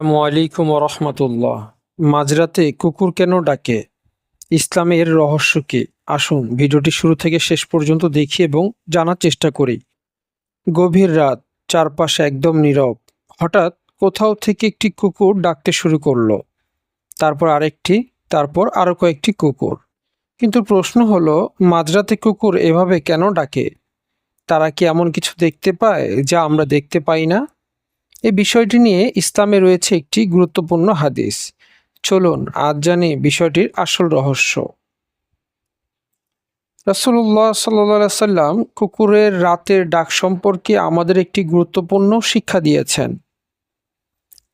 আসসালামু আলাইকুম রহমতুল্লাহ। মাঝরাতে কুকুর কেন ডাকে? ইসলামে এর রহস্য কি? আসুন ভিডিওটি শুরু থেকে শেষ পর্যন্ত দেখি এবং জানার চেষ্টা করি। গভীর রাত, চারপাশে একদম নীরব। হঠাৎ কোথাও থেকে একটি কুকুর ডাকতে শুরু করলো, তারপর আরেকটি, তারপর আরো কয়েকটি কুকুর। কিন্তু প্রশ্ন হলো, মাঝরাতে কুকুর এভাবে কেন ডাকে? তারা কি এমন কিছু দেখতে পায় যা আমরা দেখতে পাই না? এই বিষয়টি নিয়ে ইসলামে রয়েছে একটি গুরুত্বপূর্ণ হাদিস। চলুন আজ জানি বিষয়টির আসল রহস্য। রাসূলুল্লাহ সাল্লাল্লাহু আলাইহি সাল্লাম কুকুরের রাতের ডাক সম্পর্কে আমাদের একটি গুরুত্বপূর্ণ শিক্ষা দিয়েছেন।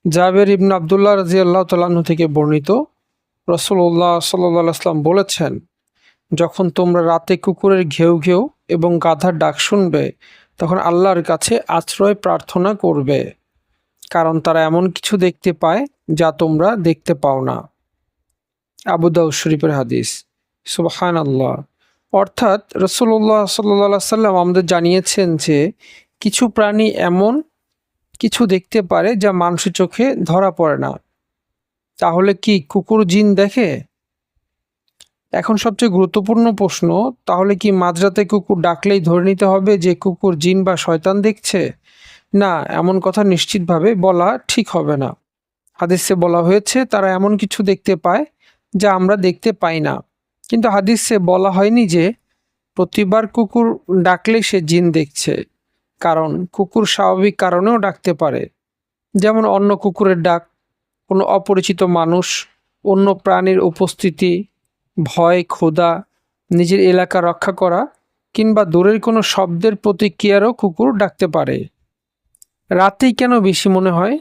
জাবের ইবনে আব্দুল্লাহ রাদিয়াল্লাহু তাআলা আনহু থেকে বর্ণিত, রাসূলুল্লাহ সাল্লাল্লাহু আলাইহি সাল্লাম বলেছেন, যখন তোমরা রাতে কুকুরের ঘেউ ঘেউ এবং গাধার ডাক শুনবে, তখন আল্লাহর কাছে আশ্রয় প্রার্থনা করবে, কারণ তারা এমন কিছু দেখতে পায় যা তোমরা দেখতে পাও না। আবু দাউদ শরীফের হাদিস। সুবহানাল্লাহ। অর্থাৎ রাসূলুল্লাহ সাল্লাল্লাহু আলাইহি সাল্লাম আমাদের জানিয়েছেন যে কিছু প্রাণী এমন কিছু দেখতে পারে যা মানুষের চোখে ধরা পড়ে না। তাহলে কি কুকুর জিন দেখে? এখন সবচেয়ে গুরুত্বপূর্ণ প্রশ্ন, তাহলে কি মাঝরাতে কুকুর ডাকলেই ধরে নিতে হবে যে কুকুর জিন বা শয়তান দেখছে? না, এমন কথা নিশ্চিতভাবে বলা ঠিক হবে না। হাদিসে বলা হয়েছে তারা এমন কিছু দেখতে পায় যা আমরা দেখতে পাই না। কিন্তু হাদিসে বলা হয়নি যে প্রতিবার কুকুর ডাকলে সে জিন দেখছে, কারণ কুকুর স্বাভাবিক কারণেও ডাকতে পারে। যেমন অন্য কুকুরের ডাক, কোনো অপরিচিত মানুষ, অন্য প্রাণীর উপস্থিতি, ভয়, ক্ষুধা, নিজের এলাকা রক্ষা করা কিংবা দূরের কোনো শব্দের প্রতিক্রিয়ারও কুকুর ডাকতে পারে। রাতেই কেন বেশি মনে হয়?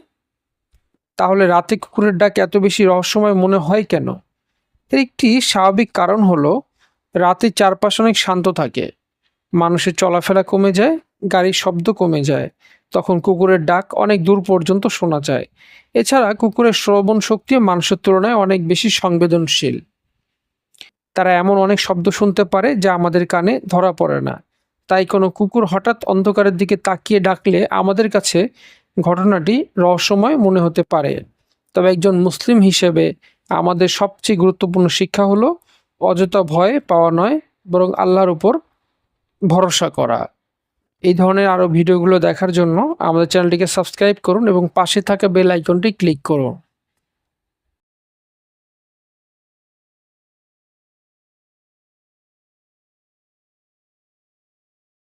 তাহলে রাতে কুকুরের ডাক এত বেশি রহস্যময় মনে হয় কেন? এর একটি স্বাভাবিক কারণ হলো, রাতে চারপাশ অনেক শান্ত থাকে, মানুষের চলাফেরা কমে যায়, গাড়ির শব্দ কমে যায়, তখন কুকুরের ডাক অনেক দূর পর্যন্ত শোনা যায়। এছাড়া কুকুরের শ্রবণ শক্তি মানুষের তুলনায় অনেক বেশি সংবেদনশীল। তারা এমন অনেক শব্দ শুনতে পারে যা আমাদের কানে ধরা পড়ে না। তাই কোনো কুকুর হঠাৎ অন্ধকারের দিকে তাকিয়ে ডাকলে আমাদের কাছে ঘটনাটি রহস্যময় মনে হতে পারে। তবে একজন মুসলিম হিসেবে আমাদের সবচেয়ে গুরুত্বপূর্ণ শিক্ষা হলো অযথা ভয় পাওয়া নয়, বরং আল্লাহর উপর ভরসা করা। এই ধরনের আরও ভিডিওগুলো দেখার জন্য আমাদের চ্যানেলটিকে সাবস্ক্রাইব করুন এবং পাশে থাকা বেল আইকনটি ক্লিক করুন।